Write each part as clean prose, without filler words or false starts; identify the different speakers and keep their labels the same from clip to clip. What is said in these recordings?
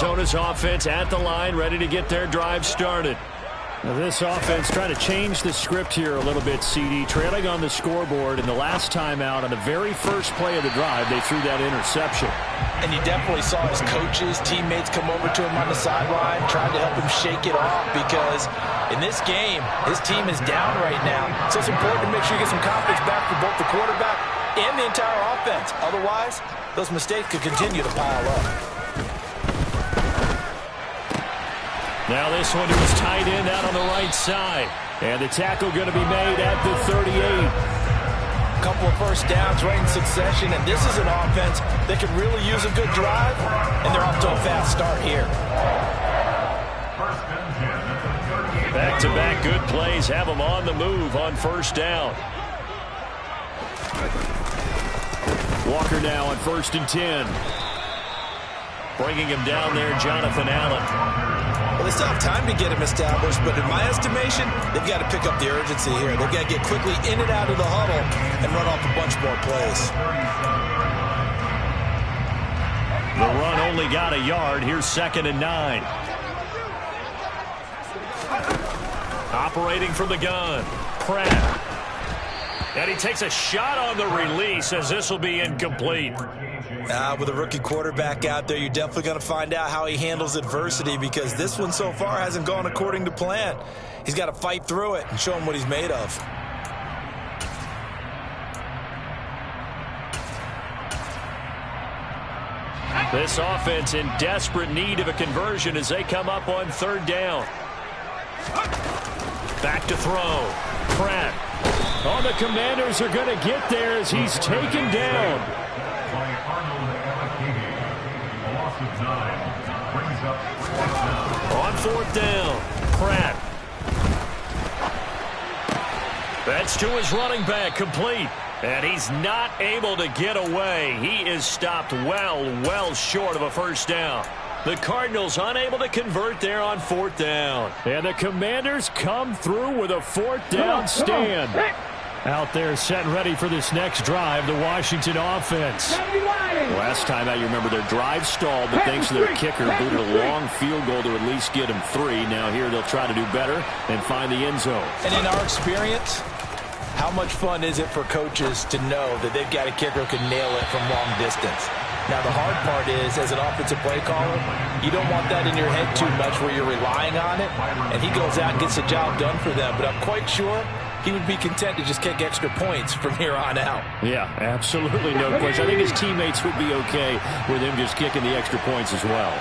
Speaker 1: Arizona's offense at the line, ready to get their drive started. Now this offense trying to change the script here a little bit, CD. Trailing on the scoreboard, and the last time out on the very first play of the drive, they threw that interception.
Speaker 2: And you definitely saw his coaches, teammates come over to him on the sideline, trying to help him shake it off, because in this game, his team is down right now. So it's important to make sure you get some confidence back for both the quarterback and the entire offense. Otherwise, those mistakes could continue to pile up.
Speaker 1: Now this one to his tight end out on the right side. And the tackle going to be made at the 38.
Speaker 2: A couple of first downs right in succession, and this is an offense that could really use a good drive, and they're off to a fast start here.
Speaker 1: Back-to-back good plays have them on the move on first down. Walker now on 1st and 10. Bringing him down there, Jonathan Allen.
Speaker 2: Well, they still have time to get him established, but in my estimation, they've got to pick up the urgency here. They've got to get quickly in and out of the huddle and run off a bunch more plays.
Speaker 1: The run only got a yard. Here's 2nd and 9. Operating from the gun, Pratt. And he takes a shot on the release as this will be incomplete.
Speaker 2: With a rookie quarterback out there, you're definitely going to find out how he handles adversity, because this one so far hasn't gone according to plan. He's got to fight through it and show him what he's made of.
Speaker 1: This offense in desperate need of a conversion as they come up on 3rd down. Back to throw. Pratt. Oh, the Commanders are going to get there as he's taken down. On 4th down, Pratt. That's to his running back, complete. And he's not able to get away. He is stopped well short of a first down. The Cardinals unable to convert there on 4th down. And the Commanders come through with a 4th down stand. Out there set and ready for this next drive, the Washington offense. Last time out, you remember their drive stalled, but thanks to their kicker, booted a long field goal to at least get him 3. Now here they'll try to do better and find the end zone.
Speaker 2: And in our experience, how much fun is it for coaches to know that they've got a kicker who can nail it from long distance? Now, the hard part is, as an offensive play caller, you don't want that in your head too much where you're relying on it, and he goes out and gets the job done for them. But I'm quite sure he would be content to just kick extra points from here on out.
Speaker 1: Yeah, absolutely, no question. I think his teammates would be okay with him just kicking the extra points as well.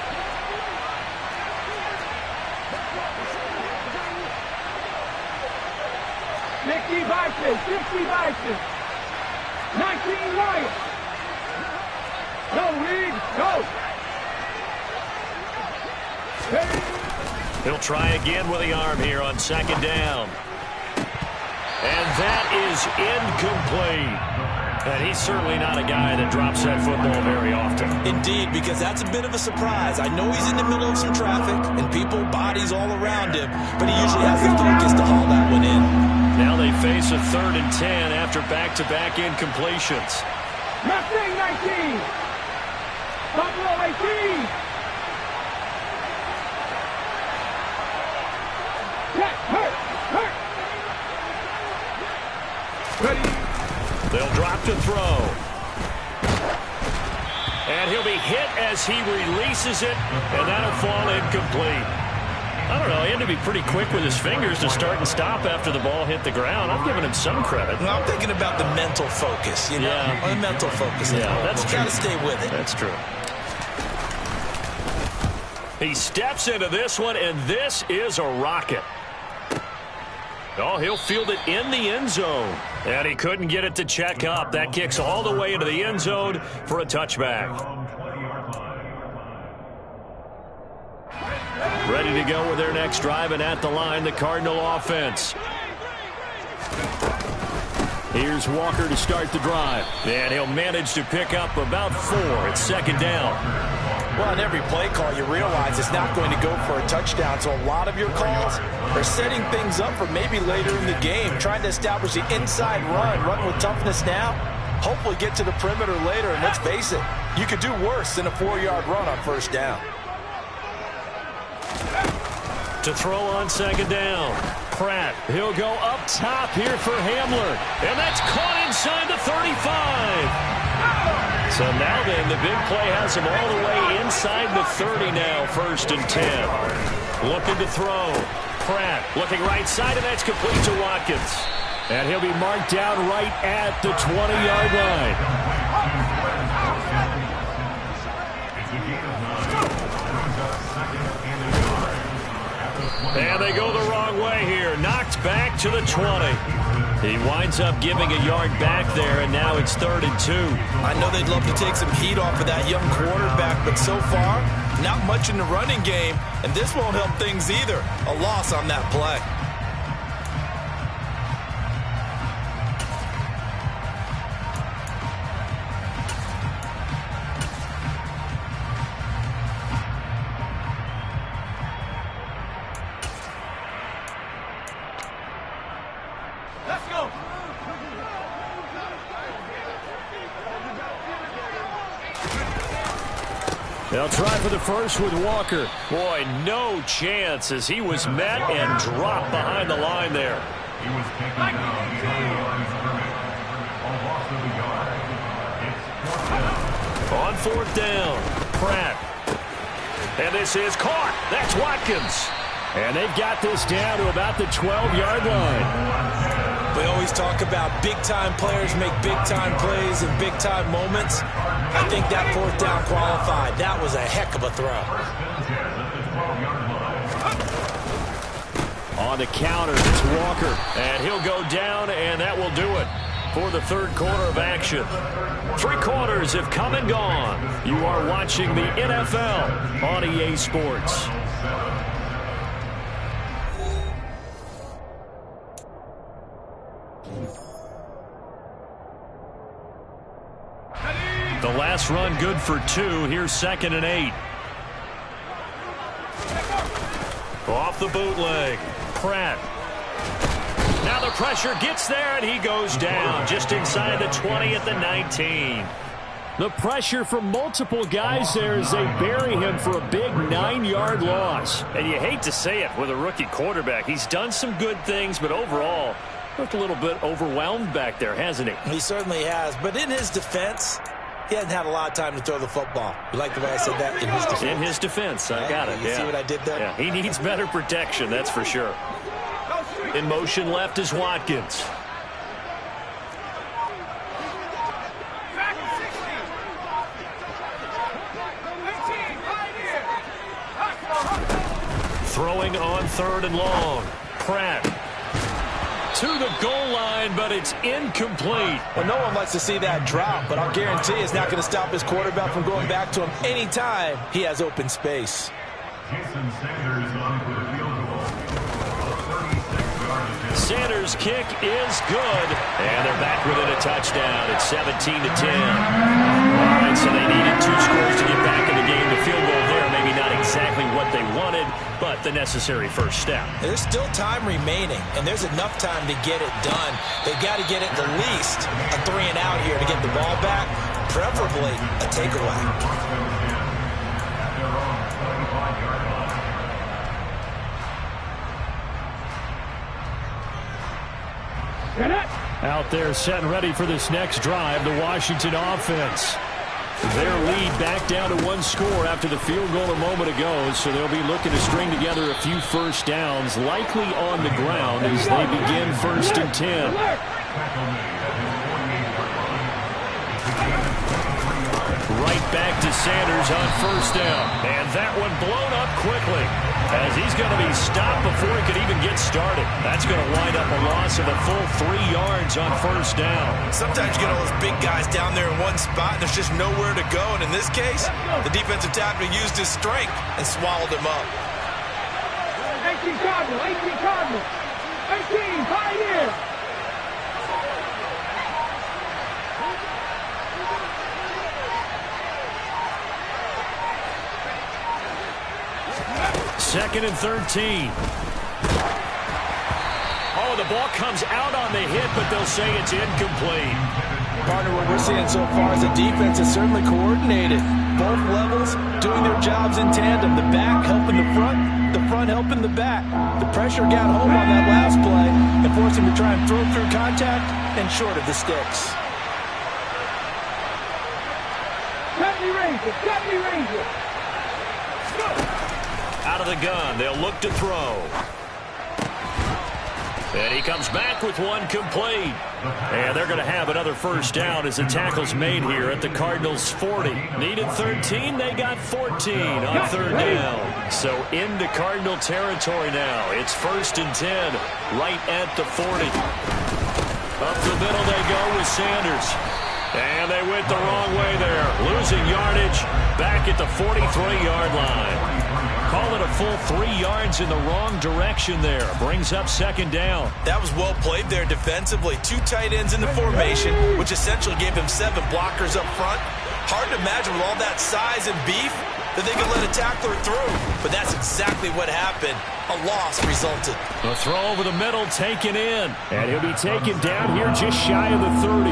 Speaker 3: Sixty Bison. 19 Wyatt. Go, Reed, go.
Speaker 1: He'll try again with the arm here on 2nd down. And that is incomplete. And he's certainly not a guy that drops that football very often.
Speaker 2: Indeed, because that's a bit of a surprise. I know he's in the middle of some traffic and people, bodies all around him, but he usually has the focus to haul that one in.
Speaker 1: Now they face a 3rd and 10 after back-to-back incompletions.
Speaker 3: Mustang 19. Buffalo 18. Hurt. Ready.
Speaker 1: They'll drop to throw. And he'll be hit as he releases it, and that'll fall incomplete. I don't know, he had to be pretty quick with his fingers to start and stop after the ball hit the ground. I'm giving him some credit.
Speaker 2: Well, I'm thinking about the mental focus, you know?
Speaker 1: Yeah.
Speaker 2: The mental focus.
Speaker 1: Yeah, that's true.
Speaker 2: Got to stay with it.
Speaker 1: That's true. He steps into this one, and this is a rocket. Oh, he'll field it in the end zone. And he couldn't get it to check up. That kicks all the way into the end zone for a touchback. Ready to go with their next drive, and at the line, the Cardinal offense. Here's Walker to start the drive. And he'll manage to pick up about 4. It's 2nd down.
Speaker 2: Well, in every play call, you realize it's not going to go for a touchdown. So a lot of your calls are setting things up for maybe later in the game, trying to establish the inside run with toughness now, hopefully get to the perimeter later. And let's face it, you could do worse than a 4-yard run on 1st down.
Speaker 1: To throw on second down. Pratt, he'll go up top here for Hamler. And that's caught inside the 35. So now then, the big play has him all the way inside the 30 now, 1st and 10. Looking to throw. Pratt looking right side, and that's complete to Watkins. And he'll be marked down right at the 20-yard line. And they go the wrong way here. Knocked back to the 20. He winds up giving a yard back there, and now it's 3rd and 2.
Speaker 2: I know they'd love to take some heat off of that young quarterback, but so far, not much in the running game, and this won't help things either. A loss on that play.
Speaker 1: They'll try for the first with Walker. Boy, no chance as he was met and dropped behind the line there.
Speaker 4: He was taken down 0 yards on loss of a yard. It's
Speaker 1: On 4th down, Pratt. And this is caught. That's Watkins. And they've got this down to about the 12-yard line.
Speaker 2: We always talk about big-time players make big-time plays in big-time moments. I think that 4th down qualified. That was a heck of a throw.
Speaker 1: On the counter, it's Walker. And he'll go down, and that will do it for the 3rd quarter of action. 3 quarters have come and gone. You are watching the NFL on EA Sports. The last run good for 2. Here's 2nd and 8. Off the bootleg. Pratt. Now the pressure gets there, and he goes down just inside the 20 at the 19. The pressure from multiple guys there as they bury him for a big 9-yard loss. And you hate to say it with a rookie quarterback. He's done some good things, but overall, looked a little bit overwhelmed back there, hasn't he?
Speaker 2: He certainly has. But in his defense, he hasn't had a lot of time to throw the football. You like the way I said that? In his defense.
Speaker 1: In his defense. I got it.
Speaker 2: You see what I did there?
Speaker 1: Yeah, he needs better protection, that's for sure. In motion left is Watkins. Throwing on 3rd and long. Pratt. To the goal line, but it's incomplete.
Speaker 2: Well, no one likes to see that drop, but I'll guarantee it's not going to stop his quarterback from going back to him anytime he has open space.
Speaker 4: Jason Sanders on for the field goal.
Speaker 1: Sanders' kick is good, and they're back within a touchdown. It's 17-10. All right, so they needed 2 scores to get back in the game. The field goal there, maybe not exactly what they wanted, but the necessary first step.
Speaker 2: There's still time remaining, and there's enough time to get it done. They've got to get at the least a 3-and-out here to get the ball back, preferably a takeaway.
Speaker 1: Out there set and ready for this next drive, the Washington offense. Their lead back down to 1 score after the field goal a moment ago, so they'll be looking to string together a few first downs, likely on the ground as they begin 1st and 10. Right back to Sanders on 1st down, and that one blown up quickly as he's going to be stopped before he could even get started. That's going to wind up a loss of a full 3 yards on 1st down.
Speaker 2: Sometimes you get all those big guys down there in one spot, and there's just nowhere to go. And in this case, the defensive tackle used his strength and swallowed him up.
Speaker 3: 18 Cardinal, 18 Cardinal, 18 Pioneer.
Speaker 1: Second and 13. Oh, the ball comes out on the hit, but they'll say it's incomplete.
Speaker 2: Partner, what we're seeing so far is the defense is certainly coordinated. Both levels doing their jobs in tandem. The back helping the front front helping the back. The pressure got home on that last play and forced him to try and throw through contact and short of the sticks.
Speaker 1: Out of the gun, they'll look to throw. And he comes back with one complete. And they're going to have another first down as the tackle's made here at the Cardinals' 40. Needed 13, they got 14 on third down. So into Cardinal territory now. It's 1st and 10, right at the 40. Up the middle they go with Sanders. And they went the wrong way there. Losing yardage back at the 43-yard line. Call it a full 3 yards in the wrong direction there. Brings up 2nd down.
Speaker 2: That was well played there defensively. 2 tight ends in the formation, which essentially gave him 7 blockers up front. Hard to imagine with all that size and beef that they could let a tackler through. But that's exactly what happened. A loss resulted.
Speaker 1: A throw over the middle taken in. And he'll be taken down here just shy of the 30.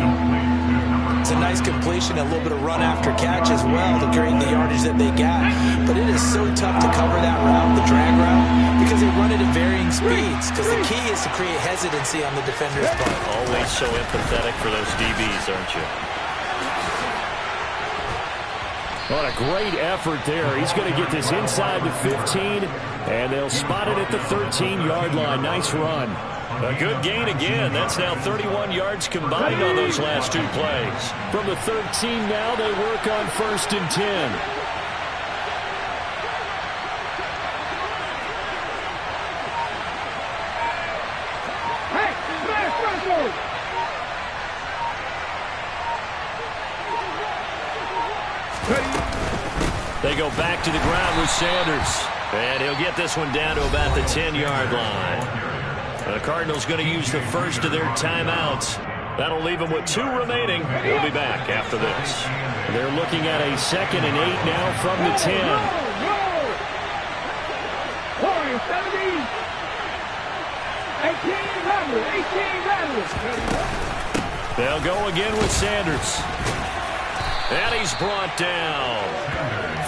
Speaker 2: It's a nice completion, a little bit of run after catch as well to create the yardage that they got. But it is so tough to cover that route, the drag route, because they run it at varying speeds. Because the key is to create hesitancy on the defender's part.
Speaker 1: Always so empathetic for those DBs, aren't you? What a great effort there. He's going to get this inside the 15, and they'll spot it at the 13-yard line. Nice run. A good gain again. That's now 31 yards combined on those last 2 plays. From the 13 now, they work on 1st and 10. They go back to the ground with Sanders. And he'll get this one down to about the 10-yard line. The Cardinals going to use the first of their timeouts. That'll leave them with 2 remaining. We'll be back after this. They're looking at a 2nd and 8 now from the 10. They'll go again with Sanders. And he's brought down.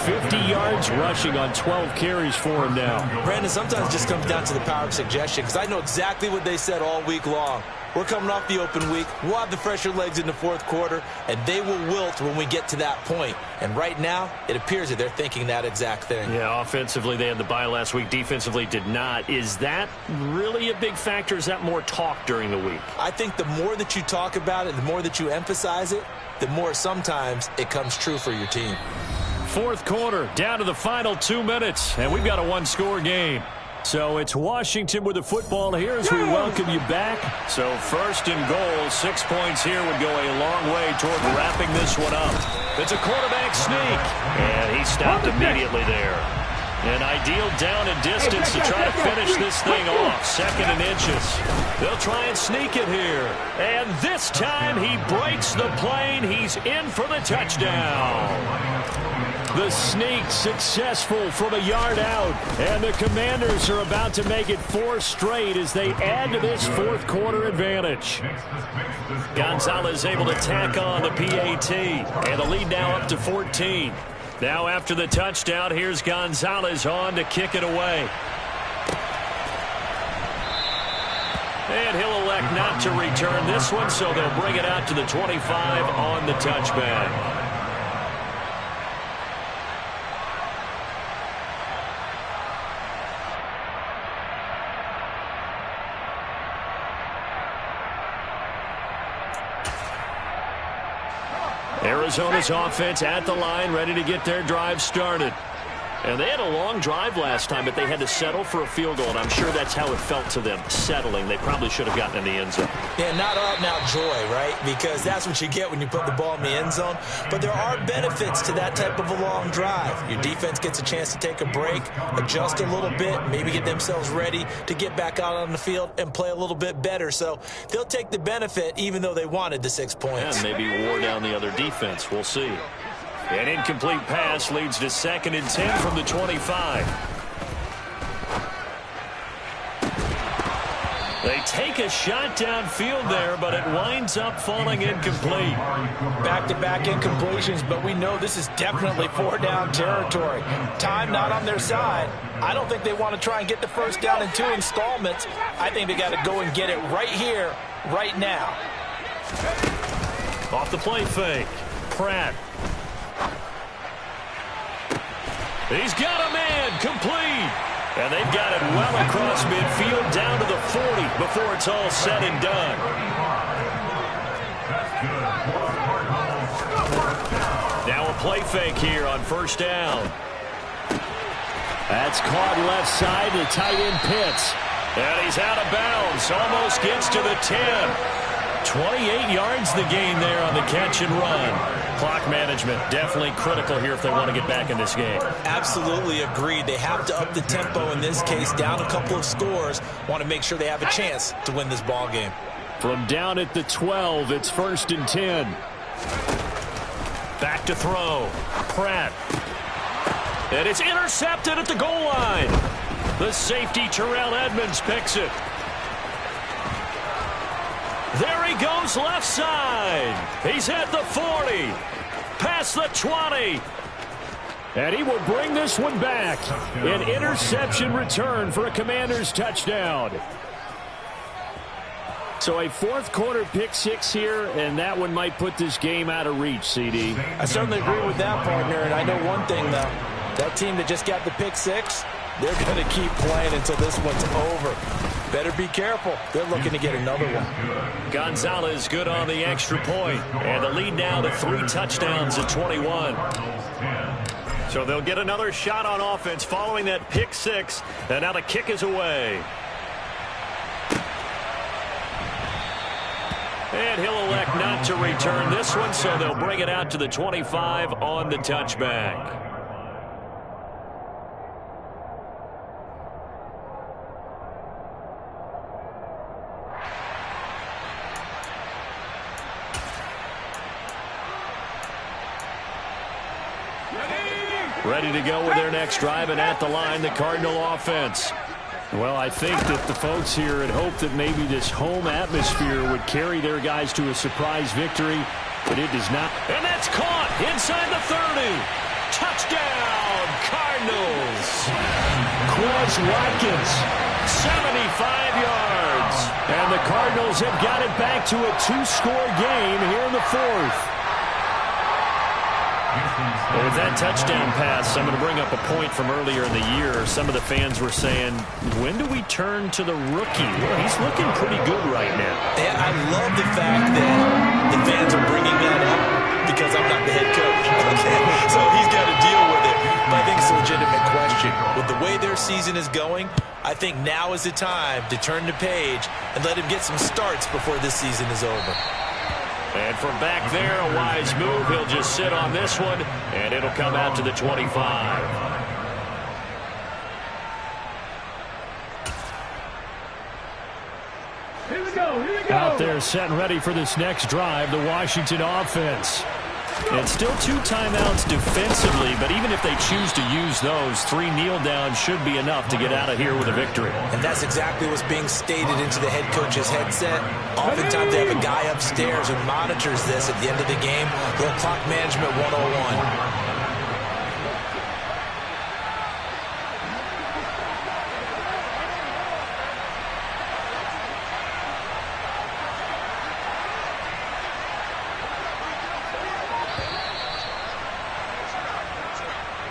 Speaker 1: 50 yards rushing on 12 carries for him now.
Speaker 2: Brandon, sometimes it just comes down to the power of suggestion, because I know exactly what they said all week long. We're coming off the open week. We'll have the fresher legs in the 4th quarter, and they will wilt when we get to that point. And right now, it appears that they're thinking that exact thing.
Speaker 1: Yeah, offensively, they had the bye last week. Defensively, did not. Is that really a big factor? Is that more talk during the week?
Speaker 2: I think the more that you talk about it, the more that you emphasize it, the more sometimes it comes true for your team.
Speaker 1: 4th quarter, down to the final 2 minutes, and we've got a 1-score game. So it's Washington with the football here as we welcome you back. So 1st and goal, 6 points here would go a long way toward wrapping this one up. It's a quarterback sneak, and he stopped immediately there. An ideal down and distance to try to finish this thing off. 2nd and inches. They'll try and sneak it here. And this time he breaks the plane. He's in for the touchdown. The sneak successful from a yard out. And the Commanders are about to make it 4 straight as they add to this 4th quarter advantage. Gonzalez able to tack on the PAT. And the lead now up to 14. Now after the touchdown, here's Gonzalez on to kick it away. And he'll elect not to return this one, so they'll bring it out to the 25 on the touchback. Arizona's offense at the line, ready to get their drive started. And they had a long drive last time, but they had to settle for a field goal, and I'm sure that's how it felt to them, settling. They probably should have gotten in the end zone.
Speaker 2: Yeah, not out-and-out joy, right? Because that's what you get when you put the ball in the end zone. But there are benefits to that type of a long drive. Your defense gets a chance to take a break, adjust a little bit, maybe get themselves ready to get back out on the field and play a little bit better. So they'll take the benefit even though they wanted the 6 points.
Speaker 1: And maybe wore down the other defense. We'll see. An incomplete pass leads to 2nd and 10 from the 25. They They take a shot downfield there, but it winds up falling incomplete.
Speaker 2: Back-to-back incompletions, but we know this is definitely 4-down territory. Time not on their side. I don't think they want to try and get the first down in 2 installments. I think they got to go and get it right here, right now.
Speaker 1: Off the play fake. Pratt. He's got a man, complete. And they've got it well across midfield down to the 40 before it's all said and done. Now a play fake here on first down. That's caught left side to tight end Pitts. And he's out of bounds. Almost gets to the 10. 28 yards the gain there on the catch and run. Clock management definitely critical here if they want to get back in this game.
Speaker 2: Absolutely agreed. They have to up the tempo in this case, down a couple of scores. Want to make sure they have a chance to win this ball game.
Speaker 1: From down at the 12, it's 1st and 10. Back to throw. Pratt. And it's intercepted at the goal line. The safety, Terrell Edmonds, picks it. There he goes left side. He's at the 40. Past the 20. And he will bring this one back. An interception return for a Commanders touchdown. So a 4th quarter pick 6 here, and that one might put this game out of reach, CD.
Speaker 2: I certainly agree with that, partner. And I know one thing, though. That team that just got the pick 6, they're going to keep playing until this one's over. Better be careful. They're looking to get another one.
Speaker 1: Gonzalez good on the extra point. And the lead now to 3 touchdowns at 21. So they'll get another shot on offense following that pick 6. And now the kick is away. And he'll elect not to return this one, so they'll bring it out to the 25 on the touchback. Ready to go with their next drive, and at the line, the Cardinal offense. Well, I think that the folks here had hoped that maybe this home atmosphere would carry their guys to a surprise victory, but it does not. And that's caught inside the 30. Touchdown, Cardinals. Quez Watkins, 75 yards. And the Cardinals have got it back to a 2-score game here in the 4th. Well, with that touchdown pass, I'm going to bring up a point from earlier in the year. Some of the fans were saying, when do we turn to the rookie? Well, he's looking pretty good right now.
Speaker 2: And I love the fact that the fans are bringing that up because I'm not the head coach. Okay? So he's got to deal with it. But I think it's a legitimate question. With the way their season is going, I think now is the time to turn the page and let him get some starts before this season is over.
Speaker 1: And from back there, a wise move. He'll just sit on this one, and it'll come out to the 25.
Speaker 3: Here we go, here we go.
Speaker 1: Out there set and ready for this next drive, the Washington offense. And still 2 timeouts defensively, but even if they choose to use those, 3 kneel downs should be enough to get out of here with a victory.
Speaker 2: And that's exactly what's being stated into the head coach's headset. Oftentimes they have a guy upstairs who monitors this at the end of the game. Little clock management 101.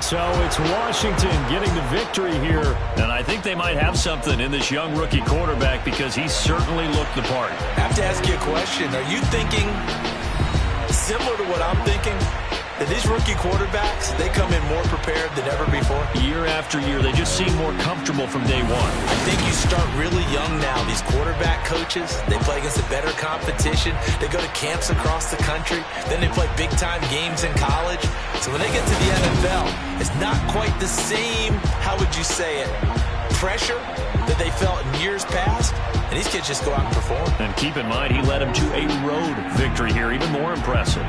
Speaker 1: So it's Washington getting the victory here. And I think they might have something in this young rookie quarterback because he certainly looked the part.
Speaker 2: I have to ask you a question. Are you thinking similar to what I'm thinking? That these rookie quarterbacks, they come in more prepared than ever before?
Speaker 1: Year after year, they just seem more comfortable from day one.
Speaker 2: I think you start really young now. These quarterback coaches, they play against a better competition. They go to camps across the country. Then they play big-time games in college. So when they get to the NFL, it's not quite the same, how would you say it, pressure that they felt in years past. And these kids just go out and perform.
Speaker 1: And keep in mind, he led them to a road victory here, even more impressive.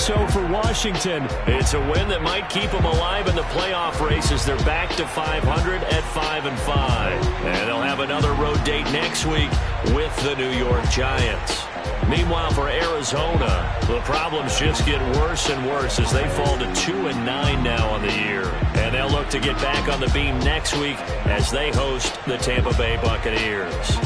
Speaker 1: so for Washington. It's a win that might keep them alive in the playoff race as they're back to 500 at 5-5. And they'll have another road date next week with the New York Giants. Meanwhile, for Arizona, the problems just get worse and worse as they fall to 2-9 now on the year. And they'll look to get back on the beam next week as they host the Tampa Bay Buccaneers.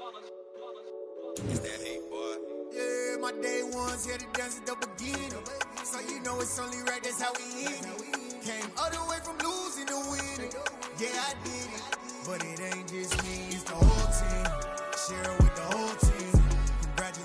Speaker 5: It's that hate, boy. Yeah, my day ones here to dance at the beginning. So you know it's only right, that's how we end it. Came all the way from losing to winning. Yeah, I did it. But it ain't just me, it's the whole team. Share